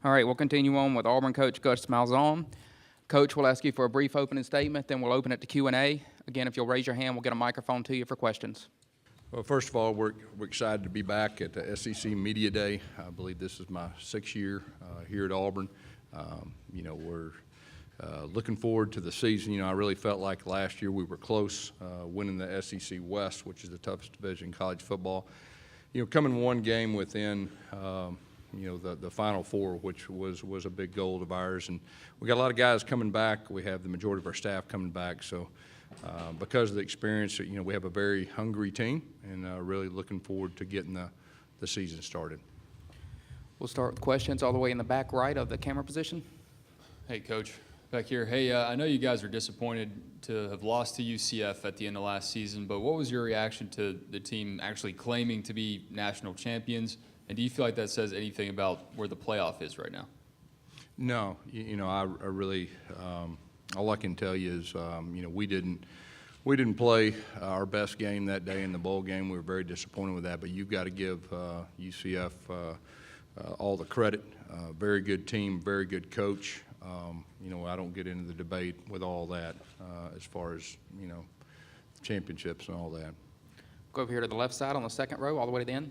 All right, we'll continue on with Auburn coach Gus Malzahn. Coach, we'll ask you for a brief opening statement, then we'll open it to Q&A. Again, if you'll raise your hand, we'll get a microphone to you for questions. Well, first of all, we're excited to be back at the SEC Media Day. I believe this is my 6th year here at Auburn. We're looking forward to the season. I really felt like last year we were close, winning the SEC West, which is the toughest division in college football. Coming one game within, the Final Four, which was a big goal of ours. And we got a lot of guys coming back. We have the majority of our staff coming back. So because of the experience, we have a very hungry team and really looking forward to getting the season started. We'll start with questions all the way in the back right of the camera position. Hey, Coach. Back here. Hey, I know you guys are disappointed to have lost to UCF at the end of last season, but what was your reaction to the team actually claiming to be national champions? And do you feel like that says anything about where the playoff is right now? No. I really all I can tell you is, we didn't play our best game that day in the bowl game. We were very disappointed with that, but you've got to give UCF all the credit. Very good team, very good coach. I don't get into the debate with all that as far as, championships and all that. Go over here to the left side on the second row, all the way to the end.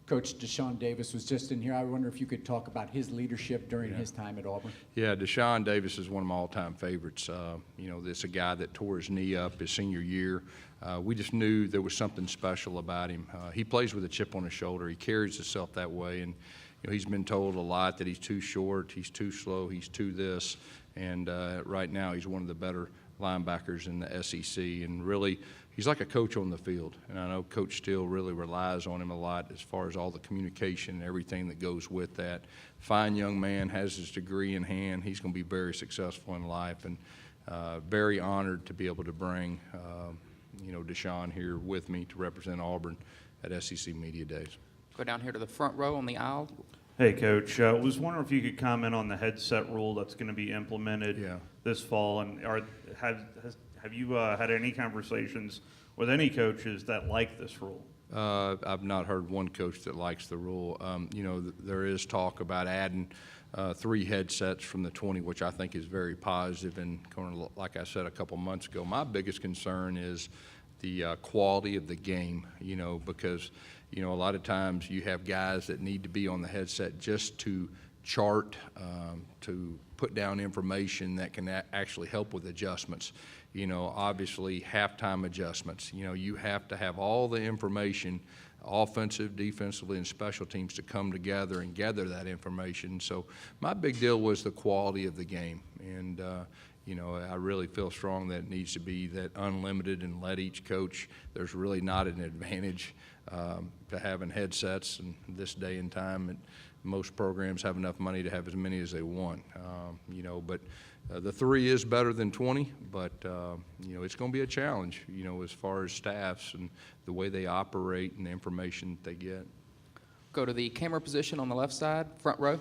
Coach Deshaun Davis was just in here. I wonder if you could talk about his leadership during his time at Auburn. Yeah, Deshaun Davis is one of my all-time favorites. This is a guy that tore his knee up his senior year. We just knew there was something special about him. He plays with a chip on his shoulder. He carries himself that way, and he's been told a lot that he's too short, he's too slow, he's too this, and right now he's one of the better linebackers in the SEC, and really he's like a coach on the field. And I know Coach Steele really relies on him a lot as far as all the communication and everything that goes with that. Fine young man, has his degree in hand. He's going to be very successful in life, and very honored to be able to bring Deshaun here with me to represent Auburn at SEC Media Days. Go down here to the front row on the aisle. Hey, Coach. Was wondering if you could comment on the headset rule that's going to be implemented this fall, and have you had any conversations with any coaches that like this rule? I've not heard one coach that likes the rule. There is talk about adding 3 headsets from the 20, which I think is very positive. And like I said a couple months ago, my biggest concern is the quality of the game, because a lot of times you have guys that need to be on the headset just to chart, to put down information that can actually help with adjustments. Obviously halftime adjustments. You have to have all the information, offensive, defensively, and special teams to come together and gather that information. So my big deal was the quality of the game. And I really feel strong that it needs to be that unlimited and let each coach. There's really not an advantage to having headsets in this day and time. And most programs have enough money to have as many as they want. But the 3 is better than 20, but it's going to be a challenge, as far as staffs and the way they operate and the information that they get. Go to the camera position on the left side, front row.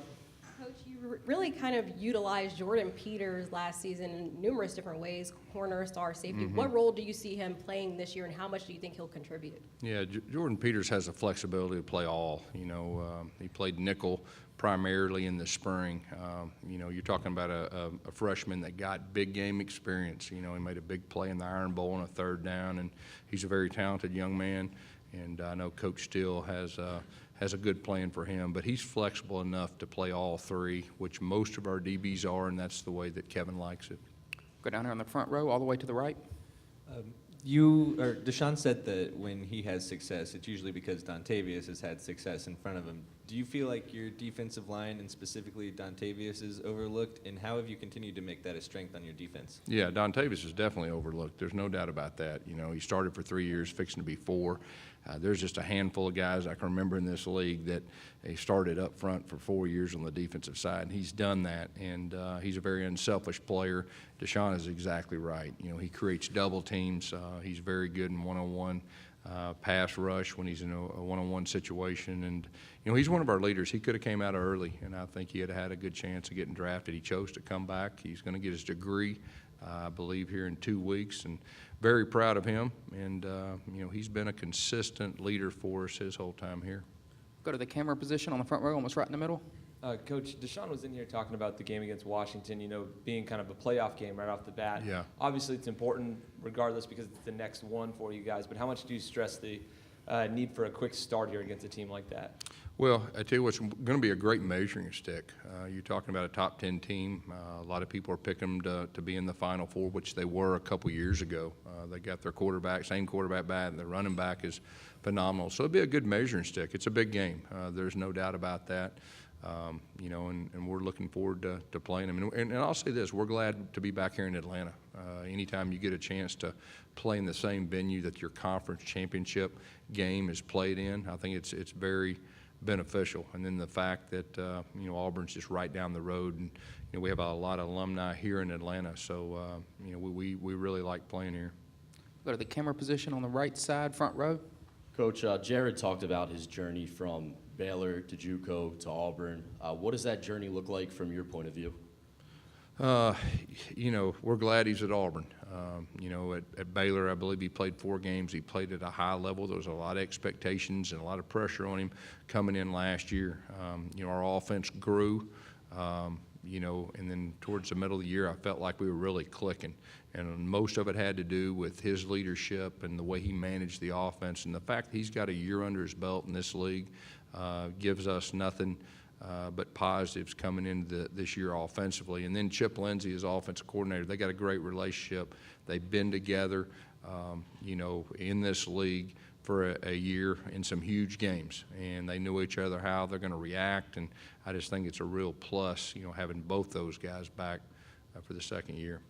Coach, you really kind of utilized Jordan Peters last season in numerous different ways, corner, star, safety. Mm-hmm. What role do you see him playing this year, and how much do you think he'll contribute? Yeah, Jordan Peters has the flexibility to play all. He played nickel primarily in the spring. You're talking about a freshman that got big game experience. He made a big play in the Iron Bowl on a 3rd down, and he's a very talented young man. And I know Coach Steele has a good plan for him, but he's flexible enough to play all 3, which most of our DBs are, and that's the way that Kevin likes it. Go down here on the front row, all the way to the right. Deshaun said that when he has success, it's usually because Dontavius has had success in front of him. Do you feel like your defensive line, and specifically Dontavius, is overlooked? And how have you continued to make that a strength on your defense? Yeah, Dontavius is definitely overlooked. There's no doubt about that. He started for 3 years, fixing to be 4. There's just a handful of guys I can remember in this league that he started up front for 4 years on the defensive side, and he's done that, and he's a very unselfish player. Deshaun is exactly right. He creates double teams. He's very good in one-on-one pass rush when he's in a one-on-one situation, and he's one of our leaders. He could have came out early, and I think he had had a good chance of getting drafted. He chose to come back. He's going to get his degree, I believe, here in 2 weeks, and very proud of him. And he's been a consistent leader for us his whole time here. Go to the camera position on the front row, almost right in the middle. Coach, Deshaun was in here talking about the game against Washington, being kind of a playoff game right off the bat. Yeah. Obviously, it's important regardless because it's the next one for you guys, but how much do you stress the need for a quick start here against a team like that? Well, I tell you what's going to be a great measuring stick. You're talking about a top 10 team. A lot of people are picking them to be in the Final Four, which they were a couple years ago. They got their same quarterback back, and their running back is phenomenal. So it'll be a good measuring stick. It's a big game. There's no doubt about that. And we're looking forward to playing them. And I'll say this, we're glad to be back here in Atlanta. Anytime you get a chance to play in the same venue that your conference championship game is played in, I think it's very beneficial. And then the fact that, Auburn's just right down the road, and, we have a lot of alumni here in Atlanta. So, we really like playing here. Go to the camera position on the right side, front row. Coach, Jared talked about his journey from Baylor to JUCO to Auburn. What does that journey look like from your point of view? We're glad he's at Auburn. At Baylor, I believe he played 4 games. He played at a high level. There was a lot of expectations and a lot of pressure on him coming in last year. Our offense grew, and then towards the middle of the year, I felt like we were really clicking. And most of it had to do with his leadership and the way he managed the offense. And the fact that he's got a year under his belt in this league gives us nothing but positives coming into this year offensively. And then Chip Lindsey is offensive coordinator. They got a great relationship. They've been together, in this league for a year in some huge games. And they knew each other, how they're going to react. And I just think it's a real plus, having both those guys back for the second year.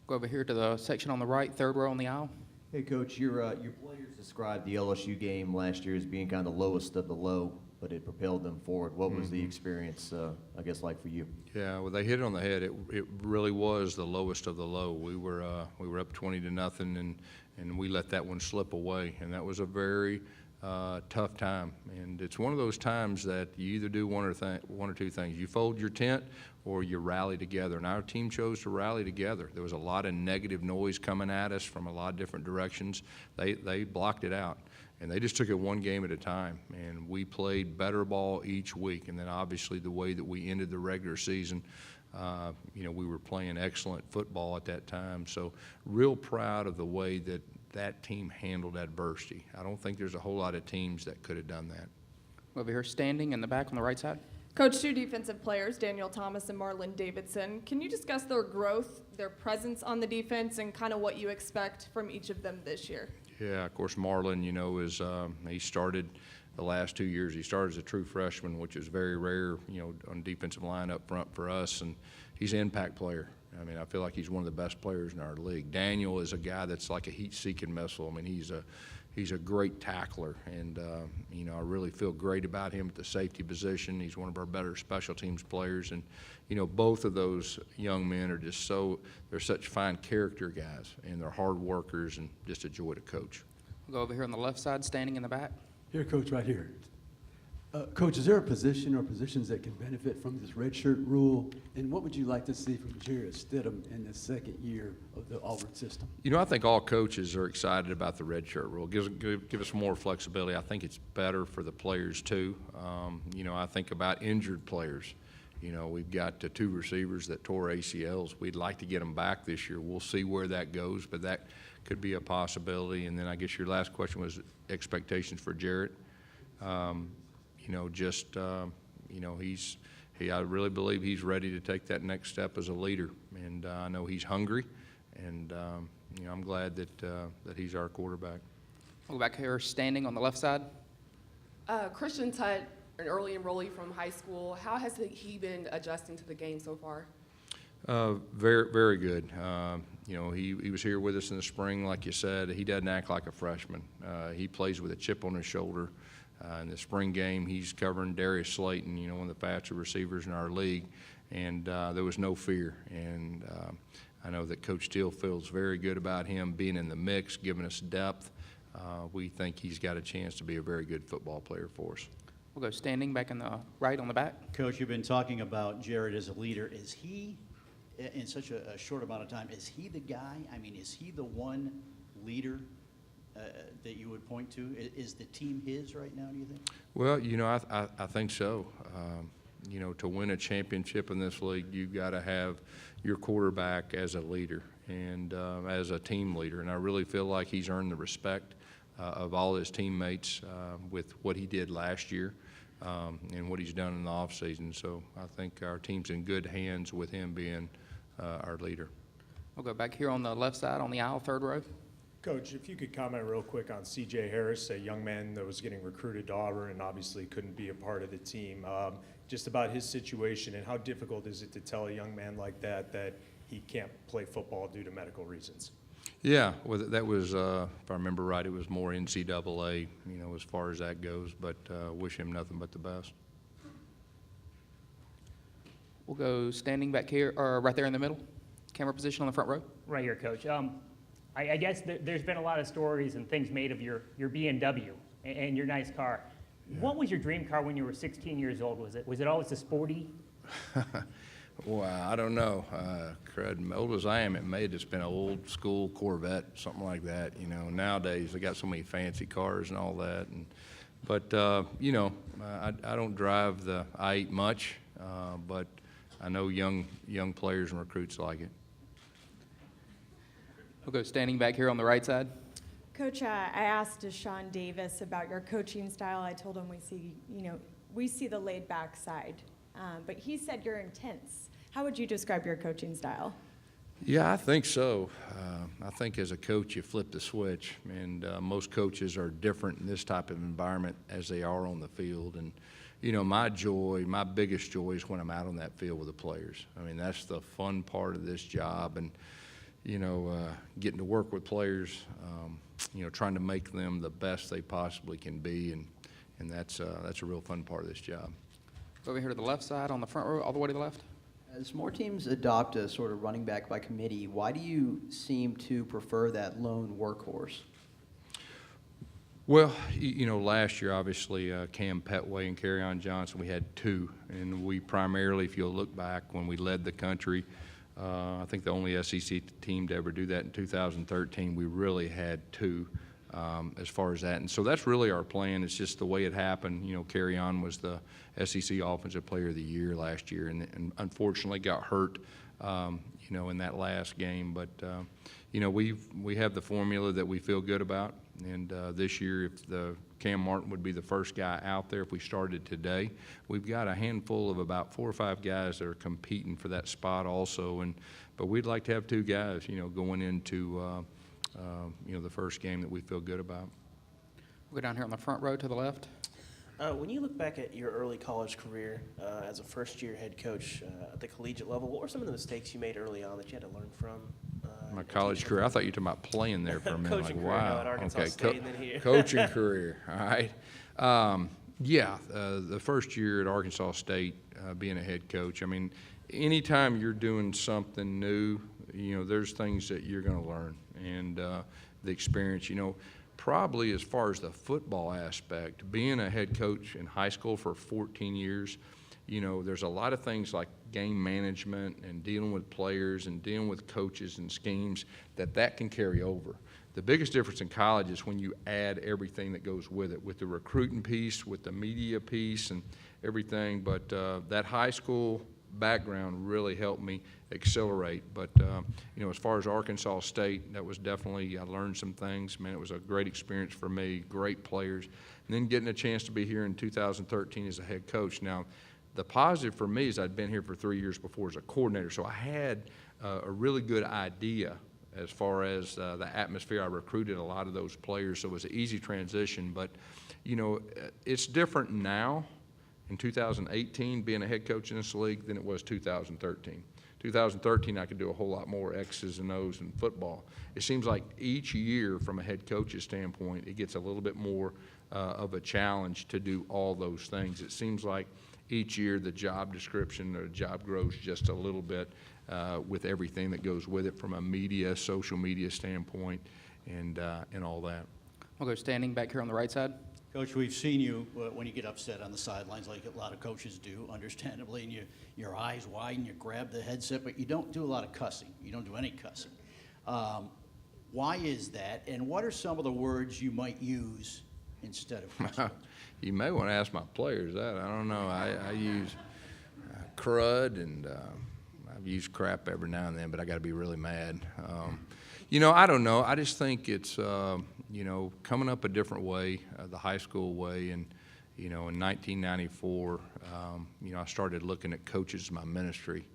Go over here to the section on the right, third row on the aisle. Hey, Coach, your players described the LSU game last year as being kind of the lowest of the low, but it propelled them forward. What was the experience, I guess, like for you? Yeah, well, they hit it on the head. It really was the lowest of the low. We were up 20-0, and we let that one slip away, and that was a very tough time. And it's one of those times that you either do one or two things. You fold your tent or you rally together. And our team chose to rally together. There was a lot of negative noise coming at us from a lot of different directions. They blocked it out. And they just took it one game at a time. And we played better ball each week. And then obviously the way that we ended the regular season, we were playing excellent football at that time. So real proud of the way that team handled adversity. I don't think there's a whole lot of teams that could have done that. Over here, standing in the back on the right side. Coach, 2 defensive players, Daniel Thomas and Marlon Davidson. Can you discuss their growth, their presence on the defense, and kind of what you expect from each of them this year? Yeah, of course, Marlon, he started the last 2 years. He started as a true freshman, which is very rare, on defensive line up front for us, and he's an impact player. I mean, I feel like he's one of the best players in our league. Daniel is a guy that's like a heat-seeking missile. I mean, he's a great tackler, and I really feel great about him at the safety position. He's one of our better special teams players, and both of those young men are just they're such fine character guys, and they're hard workers and just a joy to coach. We'll go over here on the left side, standing in the back. Here, Coach, right here. Coach, is there a position or positions that can benefit from this redshirt rule? And what would you like to see from Jared Stidham in the second year of the Auburn system? I think all coaches are excited about the redshirt rule. Give us more flexibility. I think it's better for the players too. I think about injured players. We've got 2 receivers that tore ACLs. We'd like to get them back this year. We'll see where that goes, but that could be a possibility. And then I guess your last question was expectations for Jarrett. I really believe he's ready to take that next step as a leader, and I know he's hungry, and I'm glad that he's our quarterback. We'll go back here, standing on the left side. Christian Tutt, an early enrollee from high school. How has he been adjusting to the game so far? Very, very good. He was here with us in the spring, like you said. He doesn't act like a freshman. He plays with a chip on his shoulder. In the spring game, he's covering Darius Slayton, one of the faster receivers in our league, and there was no fear. And I know that Coach Steele feels very good about him being in the mix, giving us depth. We think he's got a chance to be a very good football player for us. We'll go standing back in the right on the back. Coach, you've been talking about Jared as a leader. Is he, in such a short amount of time, is he the guy? I mean, is he the one leader that you would point to? Is the team his right now, do you think? Well, I think so. You know, to win a championship in this league, you've got to have your quarterback as a leader and as a team leader. And I really feel like he's earned the respect of all his teammates with what he did last year and what he's done in the offseason. So I think our team's in good hands with him being our leader. We'll go back here on the left side on the aisle, third row. Coach, if you could comment real quick on C.J. Harris, a young man that was getting recruited to Auburn and obviously couldn't be a part of the team, just about his situation and how difficult is it to tell a young man like that that he can't play football due to medical reasons? Yeah, well, that was, if I remember right, it was more NCAA, you know, as far as that goes, but wish him nothing but the best. We'll go standing back here, or right there in the middle. Camera position on the front row. Right here, Coach. I guess there's been a lot of stories and things made of your BMW and your nice car. Yeah. What was your dream car when you were 16 years old? Was it always a sporty? Well, I don't know. Old as I am, it may have just been an old school Corvette, something like that. You know, nowadays they got so many fancy cars and all that. But you know, I don't drive the I-8 much, but I know young players and recruits like it. We'll go standing back here on the right side. Coach, I asked Deshaun Davis about your coaching style. I told him we see the laid back side, but he said you're intense. How would you describe your coaching style? Yeah, I think so. I think as a coach, you flip the switch, and most coaches are different in this type of environment as they are on the field. And you know, my biggest joy is when I'm out on that field with the players. I mean, that's the fun part of this job, and you know, getting to work with players, you know, trying to make them the best they possibly can be, and that's a real fun part of this job. Over here to the left side on the front row, all the way to the left. As more teams adopt a sort of running back by committee, why do you seem to prefer that lone workhorse? Well, you know, last year, obviously, Cam Petway and Kerryon Johnson, we had two, and we primarily, if you'll look back, when we led the country, I think the only SEC team to ever do that in 2013, we really had two as far as that. And so that's really our plan. It's just the way it happened. You know, Kerryon was the SEC Offensive Player of the Year last year and unfortunately got hurt, you know, in that last game. But, you know, we have the formula that we feel good about. And this year, if Cam Martin would be the first guy out there if we started today, we've got a handful of about 4 or 5 guys that are competing for that spot also. But we'd like to have 2 guys, you know, going into you know, the first game that we feel good about. We'll go down here on the front row to the left. When you look back at your early college career as a first-year head coach at the collegiate level, what were some of the mistakes you made early on that you had to learn from? My college career, I thought you were talking about playing there for a minute. Coaching like, career, wow. no, at Arkansas Okay, State and then here. Coaching career, all right. Yeah, the first year at Arkansas State, being a head coach, I mean, anytime you're doing something new, you know, there's things that you're going to learn. And the experience, you know, probably as far as the football aspect, being a head coach in high school for 14 years, you know, there's a lot of things like game management and dealing with players and dealing with coaches and schemes that can carry over. The biggest difference in college is when you add everything that goes with it, with the recruiting piece, with the media piece and everything. But that high school background really helped me accelerate. But, you know, as far as Arkansas State, that was definitely, I learned some things. Man, it was a great experience for me, great players. And then getting a chance to be here in 2013 as a head coach. Now, the positive for me is I'd been here for 3 years before as a coordinator, so I had a really good idea as far as the atmosphere. I recruited a lot of those players, so it was an easy transition. But, you know, it's different now in 2018 being a head coach in this league than it was 2013. 2013, I could do a whole lot more X's and O's in football. It seems like each year from a head coach's standpoint, it gets a little bit more of a challenge to do all those things. It seems like each year the job description or the job grows just a little bit with everything that goes with it from a media, social media standpoint and all that. We'll go standing back here on the right side. Coach, we've seen you when you get upset on the sidelines like a lot of coaches do, understandably, and your eyes widen, you grab the headset, but you don't do a lot of cussing. You don't do any cussing. Why is that, and what are some of the words you might use instead of cussing? You may want to ask my players that. I don't know. I use crud, and I've used crap every now and then, but I got to be really mad. You know, I don't know. I just think it's, you know, coming up a different way, the high school way. And, you know, in 1994, you know, I started looking at coaches as my ministry.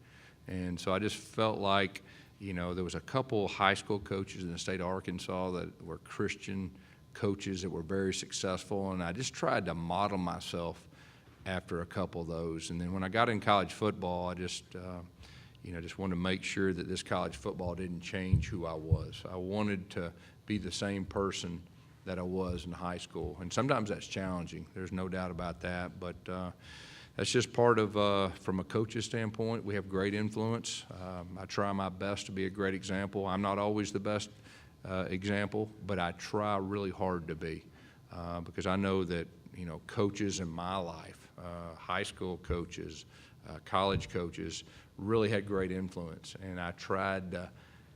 And so I just felt like, you know, there was a couple high school coaches in the state of Arkansas that were Christian coaches that were very successful. And I just tried to model myself after a couple of those. And then when I got in college football, I just, you know, just wanted to make sure that this college football didn't change who I was. I wanted to be the same person that I was in high school. And sometimes that's challenging. There's no doubt about that. But that's just part of, from a coach's standpoint, we have great influence. I try my best to be a great example. I'm not always the best example, but I try really hard to be because I know that, you know, coaches in my life, high school coaches, college coaches, really had great influence, and I tried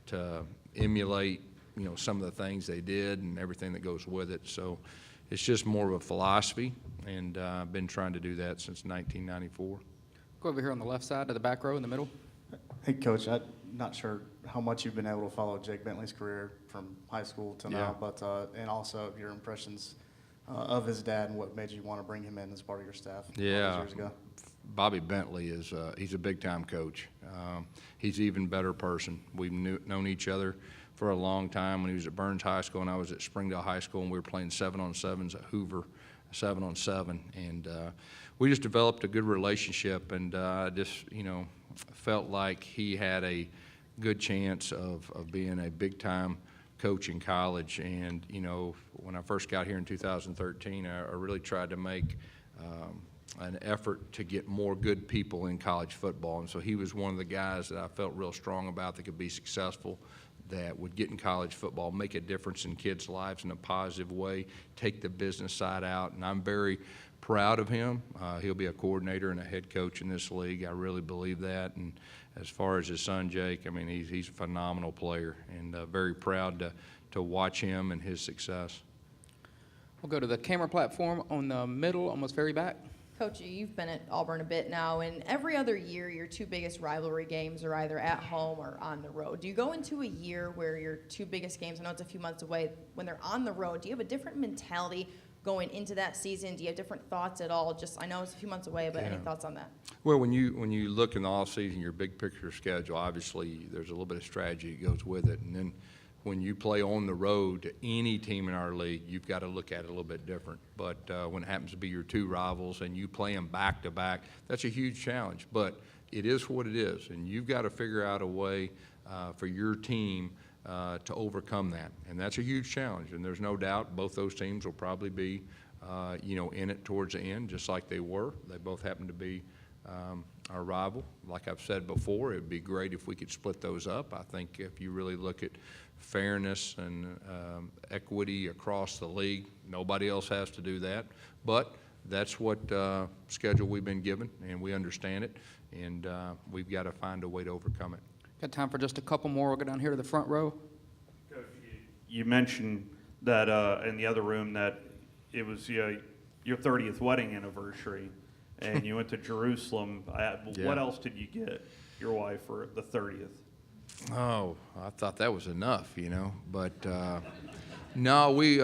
to emulate, you know, some of the things they did and everything that goes with it. So it's just more of a philosophy, and I've been trying to do that since 1994. Go over here on the left side of the back row in the middle. Hey, Coach, I'm not sure how much you've been able to follow Jake Bentley's career from high school to now, but and also your impressions of his dad and what made you want to bring him in as part of your staff all those years ago. Bobby Bentley is he's a big-time coach. He's an even better person. We've known each other for a long time. When he was at Burns High School and I was at Springdale High School, and we were playing 7-on-7s at Hoover, 7-on-7, and we just developed a good relationship, and I just, you know, felt like he had a good chance of being a big-time coach in college. And, you know, when I first got here in 2013, I really tried to make an effort to get more good people in college football. And so he was one of the guys that I felt real strong about that could be successful, that would get in college football, make a difference in kids' lives in a positive way, take the business side out. And I'm very proud of him. He'll be a coordinator and a head coach in this league. I really believe that. And as far as his son, Jake, I mean, he's a phenomenal player, and very proud to watch him and his success. We'll go to the camera platform on the middle, almost very back. Coach, you've been at Auburn a bit now, and every other year your two biggest rivalry games are either at home or on the road. Do you go into a year where your two biggest games, I know it's a few months away, when they're on the road, do you have a different mentality going into that season? Do you have different thoughts at all? Just, I know it's a few months away, but any thoughts on that? Well, when you look in the off season, your big picture schedule, obviously there's a little bit of strategy that goes with it. And then when you play on the road to any team in our league, you've got to look at it a little bit different. But when it happens to be your two rivals and you play them back to back, that's a huge challenge. But it is what it is, and you've got to figure out a way for your team to overcome that. And that's a huge challenge, and there's no doubt both those teams will probably be, you know, in it towards the end, just like they were. They both happen to be our rival. Like I've said before, it would be great if we could split those up. I think if you really look at fairness and equity across the league, nobody else has to do that. But that's what schedule we've been given, and we understand it, and we've got to find a way to overcome it. Got time for just a couple more. We'll go down here to the front row. Coach, you mentioned that in the other room that it was your 30th wedding anniversary, and you went to Jerusalem. What else did you get your wife for the 30th? Oh, I thought that was enough, you know. But no, we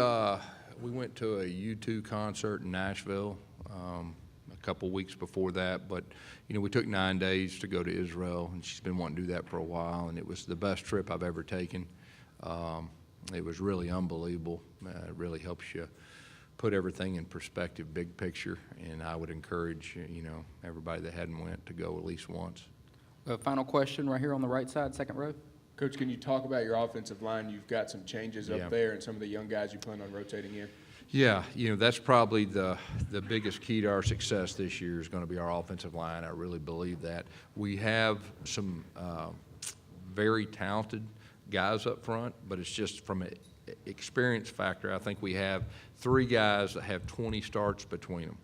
went to a U2 concert in Nashville a couple weeks before that. But you know, we took 9 days to go to Israel, and she's been wanting to do that for a while, and it was the best trip I've ever taken. It was really unbelievable. It really helps you put everything in perspective, big picture, and I would encourage, you know, everybody that hadn't went to go at least once. A final question right here on the right side, second row. Coach, can you talk about your offensive line? You've got some changes up there and some of the young guys you plan on rotating in. Yeah, you know, that's probably the biggest key to our success this year is going to be our offensive line. I really believe that. We have some very talented guys up front, but it's just from an experience factor. I think we have 3 guys that have 20 starts between them.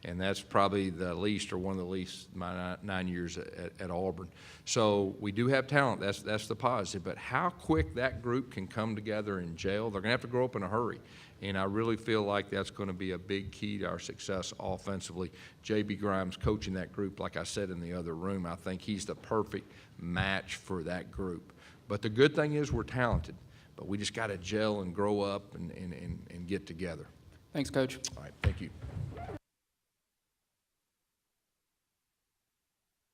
and that's probably the least or one of the least my 9 years at Auburn. So we do have talent. That's the positive. But how quick that group can come together and gel, they're going to have to grow up in a hurry. And I really feel like that's going to be a big key to our success offensively. J.B. Grimes coaching that group, like I said in the other room, I think he's the perfect match for that group. But the good thing is we're talented, but we just got to gel and grow up and get together. Thanks, Coach. All right, thank you.